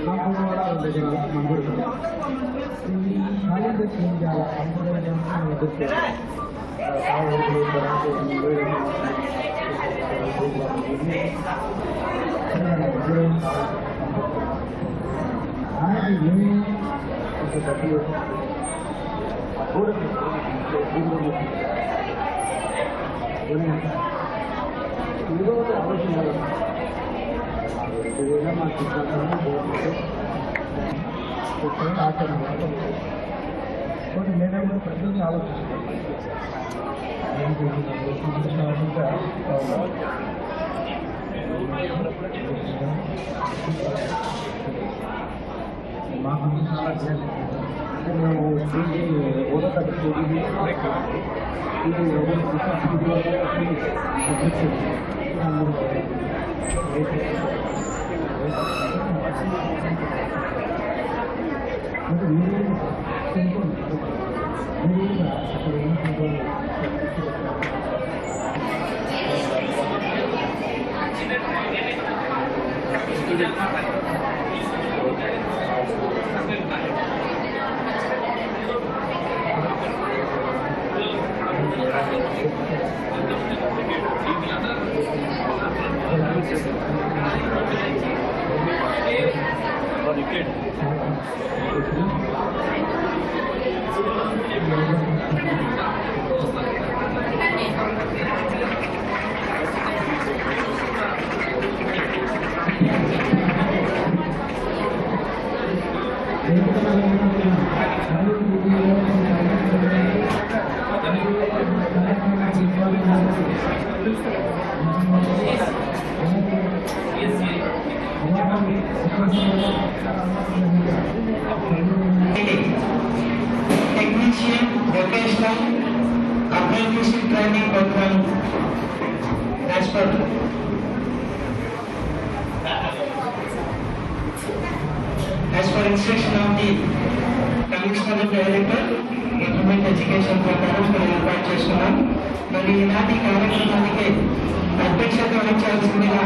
కూడా మంగూరు కాలేజీ చేయాలి నేను ప్రజలు మాకు చాలా మేము ఓదో తగ్గి Technician Vocational Apprenticeship Training Program as per instruction of the Commissioner Director Implement Education ప్రకారం ఏర్పాటు చేస్తున్నాం. మరి ఈనాటి కార్యక్రమానికి అధ్యక్షత వహించాల్సిందిగా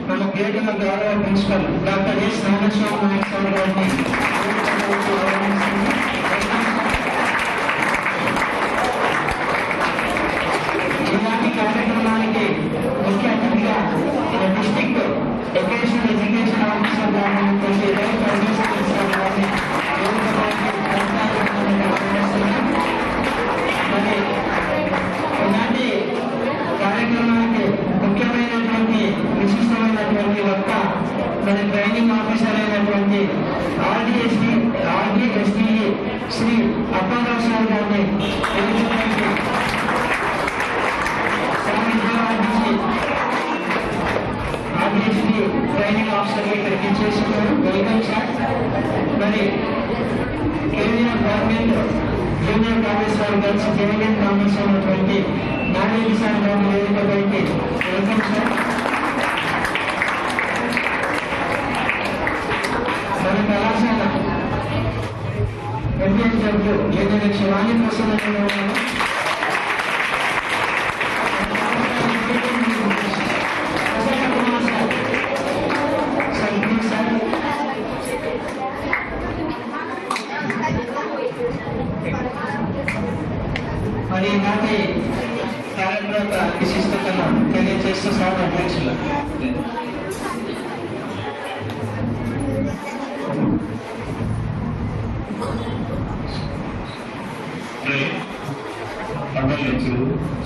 మన పేరున్న గౌరవ principal doctor S Nageswara Naik sir గారిని ఈనాటి కార్యక్రమానికి ముఖ్య అతిథిగా డిస్ట్రిక్ట్ ఎడ్యుకేషన్ ఎడ్యుకేషన్ ఆఫీసర్ గారిని మరి ఈనాటి కార్యక్రమానికి ముఖ్యమైనటువంటి విశిష్టమైనటువంటి వక్త మన ట్రైనింగ్ ఆఫీసర్ అయినటువంటి ఆర్డిఎస్డిఏ శ్రీ అప్పారావు సార్ గారిని ఆర్డిఎస్డి ట్రైనింగ్ ఆఫీసర్ ఇక్కడికి చేస్తున్నారు. Welcome sir. మరి కేంద్రీయ గవర్నమెంట్ జూనియర్ కాలేజ్ వారు కలిసి కెనడియన్ కామర్స్ ఉన్నటువంటి నాగేంద్ర సార్ గారిని వేదికపైకి వెల్కమ్ సార్. మన కళాశాల ఎంపీఎస్డబ్ల్యూ ఏదైనా శివాణి కోసం మరి నాటి కార్యక్రమ విశిష్టతను తెలియజేస్తూ సార్ అధ్యక్షులు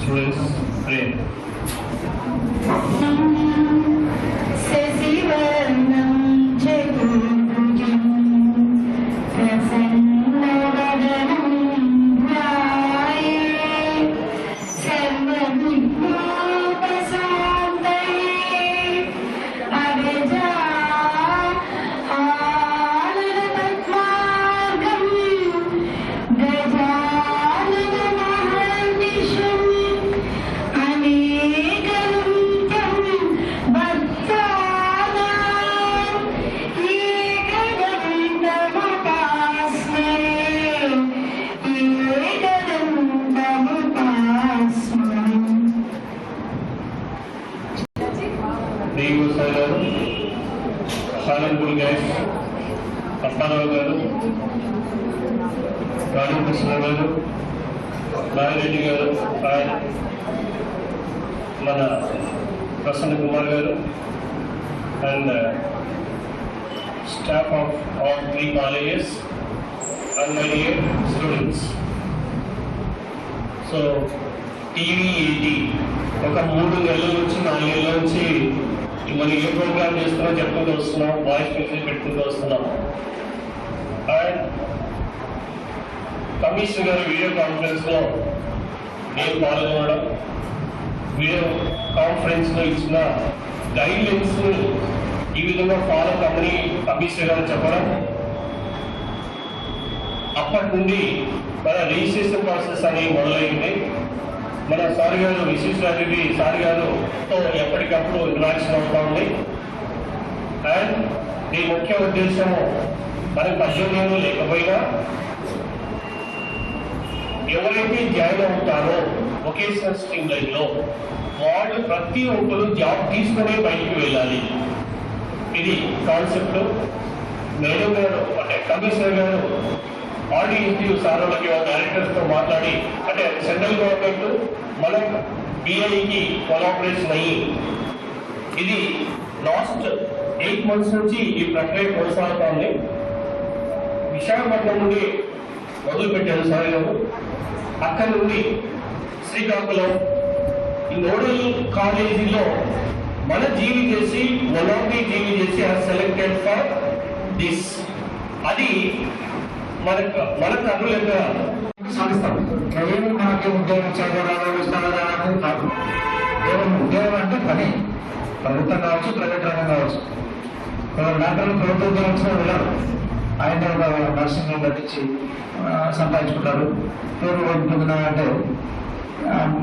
students Ani honourable guest Apparao గారు, రాజకృష్ణ గారు, నాగిరెడ్డి గారు, మన ప్రసన్న కుమార్ గారు and staff of all 3 colleges and my dear students. So TV ఒక 3 నెలల నుంచి 4 నెలల నుంచి మనం ఏ ప్రోగ్రామ్ చేస్తున్నాం చెప్పుకుంటూ వస్తున్నాం, వాయిస్ మెసేజ్ పెట్టుకుంటూ వస్తున్నాం. అండ్ కమిషనర్ గారు వీడియో కాన్ఫరెన్స్లో నేను పాల్గొనడం, వీడియో కాన్ఫరెన్స్లో ఇచ్చిన గైడ్లైన్స్ ఈ విధంగా ఫాలో కమ్మని కమిషనర్ గారు చెప్పడం, అప్పటి నుండి మన రిజిస్ట్రేషన్ ప్రాసెస్ అనేది మొదలైంది. మన సార్ గారు విశేషాధిపతి సార్ గారుతో ఎప్పటికప్పుడు ఇంటరాక్షన్ అవుతూ ఉంది. అండ్ ఈ ముఖ్య ఉద్దేశము మనకి 18 ఏళ్ళు లేకపోయినా ఎవరైతే జాయిన్ అవుతారో వొకేషనల్ స్ట్రీమ్ లైన్లో వాళ్ళు ప్రతి ఒక్కరు జాబ్ తీసుకునే బయటికి వెళ్ళాలి. ఇది కాన్సెప్ట్. మేడం గారు అంటే కమిషనర్ గారు ఆర్డీఎస్టీ సార్ వాళ్ళకి డైరెక్టర్స్తో మాట్లాడి, అంటే సెంట్రల్ గవర్నమెంట్ మనం బిఐకి కొలాబరేషన్ అయ్యి ఇది లాస్ట్ 8 months నుంచి ఈ ప్రక్రియ కొనసాగుతోంది. విశాఖపట్నం నుండి మొదలుపెట్టారు సార్ గారు. అక్కడి నుండి శ్రీకాకుళం ఈ నోడల్ కాలేజీలో మన జీవి చేసి జీవి చేసి సెలెక్టెడ్ ఫర్ దిస్. అది మనకు అనులేక సాధిస్తాం. కేవలం మనకి ఉద్యోగం చదవడం కాదు. కేవలం ఉద్యోగం అంటే పని, ప్రభుత్వం కావచ్చు, ప్రైవేట్ రంగం కావచ్చు. డాక్టర్లు ప్రభుత్వ ఉద్యోగం వెళ్ళరు, ఆయన నర్సింగ్ కట్టించి సంపాదించుకుంటారు. పేరు పొందుతున్నా అంటే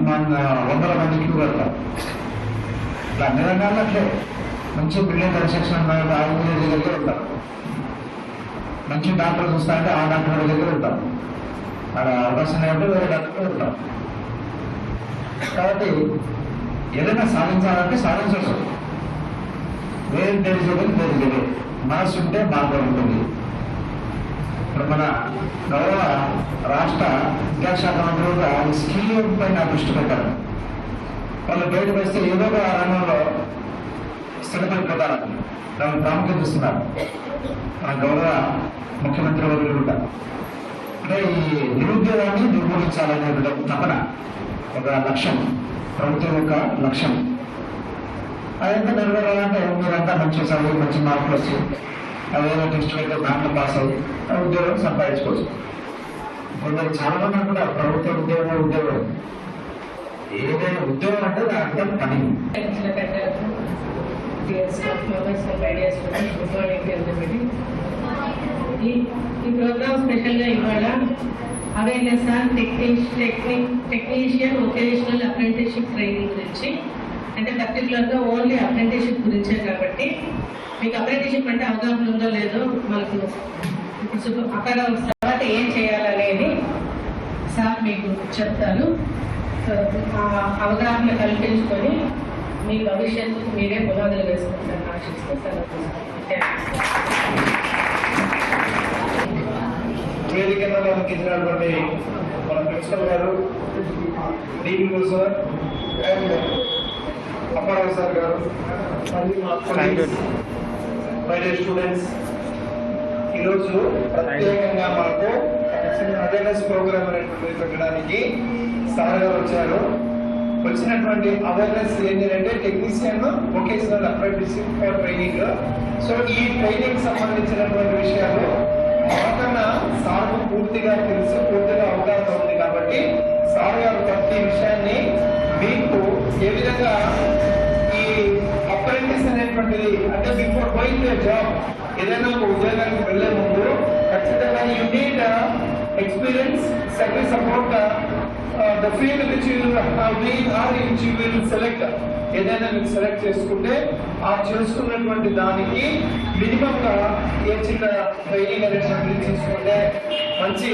మన 100 మంది క్యూ కడతారు. ఇట్లా అన్ని రంగాల్లో అట్లే మంచి బిల్డింగ్ కన్స్ట్రక్షన్ ఇంజనీర్ దగ్గర ఉంటారు, మంచి డాక్టర్ చూస్తా అంటే ఆ డాక్టర్ దగ్గర ఉంటాం, అక్కడ అవకాశం లేకపోతే వేరే డాక్టర్ ఉంటాం. కాబట్టి ఏదైనా సాధించాలంటే సాధించవచ్చు. వేరే తెలియదు మనసు ఉంటే మార్గం ఉంటుంది. ఇప్పుడు మన గౌరవ రాష్ట్ర విద్యాశాఖ మంత్రి కూడా స్కిల్ పైన దృష్టి పెట్టారు. వాళ్ళు బయట వేస్తే ఏదో ఒక రంగంలో స్థిరపడిపోతారు, దానికి ప్రాముఖ్యత ఇస్తున్నారు మన గౌరవ ముఖ్యమంత్రి వర్యులు కూడా. అంటే ఈ నిరుద్యోగాన్ని నిర్మూలించాలనే తపన ఒక లక్ష్యం, ప్రభుత్వం యొక్క లక్ష్యం. అదంతా నెరవేరాలంటే మీరంతా మంచి చదువు, మంచి మార్కులు వచ్చి అదేదో టెస్ట్ అయితే దాంట్లో పాస్ అయ్యి ఉద్యోగం సంపాదించుకోవచ్చు. కొందరు చాలా మంది కూడా ప్రభుత్వ ఉద్యోగం ఏదైనా ఉద్యోగం అంటే దాంట్లో పని. ఈ ప్రోగ్రామ్ స్పెషల్గా ఇవాళ awareness on technician vocational apprenticeship training గురించి, అంటే పర్టికులర్గా ఓన్లీ అప్రెంటిస్షిప్ గురించే కాబట్టి మీకు అప్రెంటిస్షిప్ అంటే అవగాహన ఉందో లేదో మనకు ఇప్పుడు అక్కడ తర్వాత ఏం చేయాలనేది సార్ మీకు చెప్తారు. సో ఆ అవగాహన కల్పించుకొని మీ భవిష్యత్తు మీరే పునాదులు వేసుకుంటారని ఆశిస్తూ వేదికగా మనకి ఇచ్చినటువంటి మన ప్రిన్సిపల్ గారు, DPO sir and Apparao sir గారు, మై డియర్ స్టూడెంట్స్, ఈరోజు ప్రత్యేకంగా మనకు అవేర్నెస్ ప్రోగ్రామ్ అనేటువంటి పెట్టడానికి సార్ గారు వచ్చారు. వచ్చినటువంటి అవేర్నెస్ ఏంటంటే technician vocational apprenticeship for training. So ఈ ట్రైనింగ్ సంబంధించినటువంటి విషయాలు మాకన్నా సార్కు పూర్తిగా తెలుసు, పూర్తిగా అవగాహన ఉంది. కాబట్టి సార్ గారు ప్రతి విషయాన్ని మీకు ఏ విధంగా ఈ అప్రెంటిస్ అనేటువంటిది అంటే బిఫోర్ గోయింగ్ టు జాబ్, ఏదైనా ఒక ఉద్యోగానికి వెళ్లే ముందు ఖచ్చితంగా you need experience, service about the field which you have been or which you will select. ఏదైనా మీరు సెలెక్ట్ చేసుకుంటే ఆ చేసుకున్నటువంటి దానికి మినిమంగా ఏ చిన్న ట్రైనింగ్ అనేటువంటిది తీసుకుంటే మంచి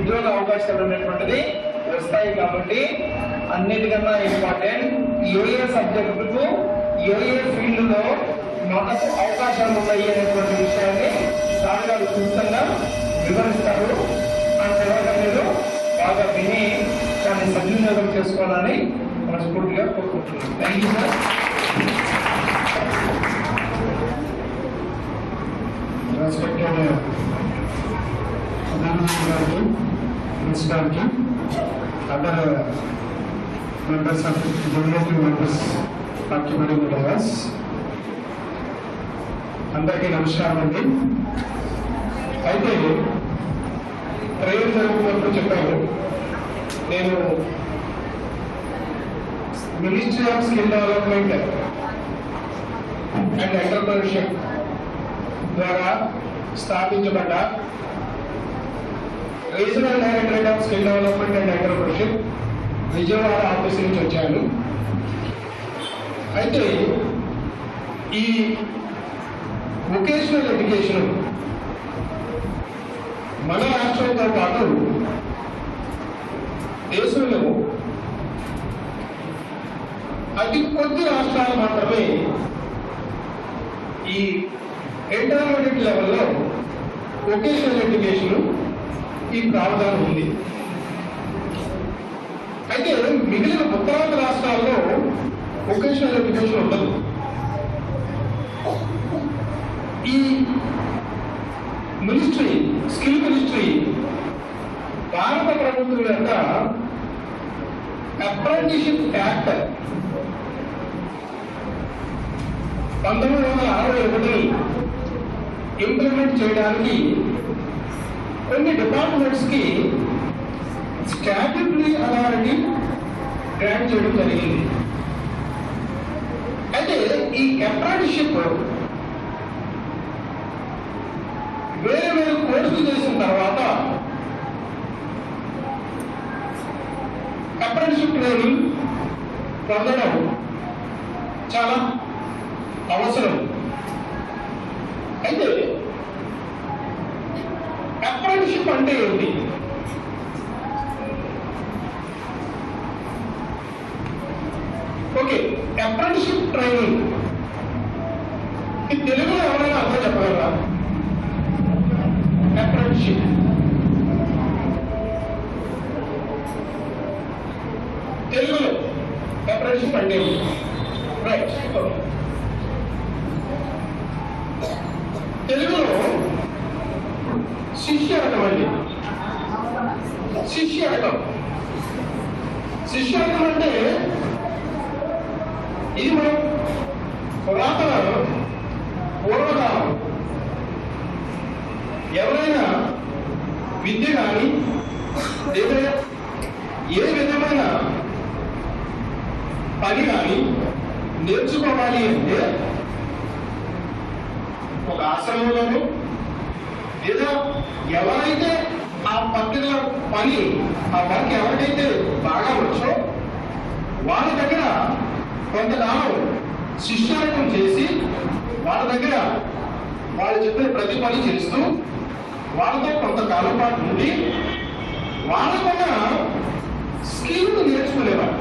ఉద్యోగ అవకాశాలు అనేటువంటిది వస్తాయి. కాబట్టి అన్నిటికన్నా ఇంపార్టెంట్ ఏ సబ్జెక్టుకు ఏ ఫీల్డ్లో మనకు అవకాశాలు ఉన్నాయి అనేటువంటి విషయాన్ని సార్ గారు క్లుప్తంగా వివరిస్తారు. ఆ తర్వాత మీరు బాగా విని దాన్ని సద్వినియోగం చేసుకోవాలని మనస్ఫూర్తిగా కోరుకుంటున్నాను. Thank you sir. రెస్పెక్టెడ్ ప్రధానమంత్రి గారికి, ప్రిన్సిపాల్కి, other members of generative members occupying dais, అందరికీ నమస్కారం అండి. అయితే ట్రైన్ జరుగుతున్నప్పుడు చెప్పాను, నేను ministry of skill development and entrepreneurship ద్వారా స్థాపించబడ్డ regional directorate of skill development and entrepreneurship Vijayawada office నుంచి వచ్చాను. అయితే ఈ వొకేషనల్ ఎడ్యుకేషన్ మన రాష్ట్రంతో పాటు దేశంలో అతి కొద్ది రాష్ట్రాలు మాత్రమే ఈ ఇంటర్మీడియట్ లెవెల్లో వొకేషనల్ ఎడ్యుకేషన్ ఈ ప్రావధానం ఉంది. అయితే మిగిలిన ఉత్తరాంధ్ర రాష్ట్రాల్లో వొకేషనల్ ఎడ్యుకేషన్ ఉండదు. ఈ మినిస్ట్రీ, స్కిల్ మినిస్ట్రీ భారత ప్రభుత్వం యొక్క అప్రెంటిస్షిప్ యాక్ట్ 1961 ఇంప్లిమెంట్ చేయడానికి కొన్ని డిపార్ట్మెంట్స్ కి స్టాట్యూటరీ అథారిటీ గ్రాంట్ చేయడం జరిగింది. అయితే ఈ అప్రెంటిస్షిప్ వేరే వేరే కోర్సులు చేసిన తర్వాత అప్రెంటిస్షిప్ ట్రైనింగ్ పొందడం చాలా అవసరం. అయితే అప్రెంటిస్షిప్ అంటే ఏంటి? ఓకే, అప్రెంటిస్షిప్ ట్రైనింగ్ ఈ తెలుగులో ఎవరైనా అర్థం చెప్పగలరా? అప్రెంటిస్షిప్ తెలుగులో అప్రెంటిస్షిప్ అంటే రైట్. తెలుగులో శిష్యాటం అండి. శిష్యాటం అంటే ఇది మనం పురాతన పూర్వకాలం ఎవరైనా విద్య కానీ ఏ విధమైన పని కానీ నేర్చుకోవాలి అంటే ఒక ఆశ్రమంలోనూ లేదా ఎవరైతే ఆ పర్టికులర్ పని, ఆ వర్క్ ఎవరికైతే బాగా వచ్చో వాళ్ళ దగ్గర కొంతకాలం శిష్యాటం చేసి వాళ్ళ దగ్గర వాళ్ళు చెప్పిన ప్రతి పని చేస్తూ వాళ్ళతో కొంతకాలం పాటు ఉండి వాళ్ళకున్న స్కిల్ నేర్చుకునేవారు.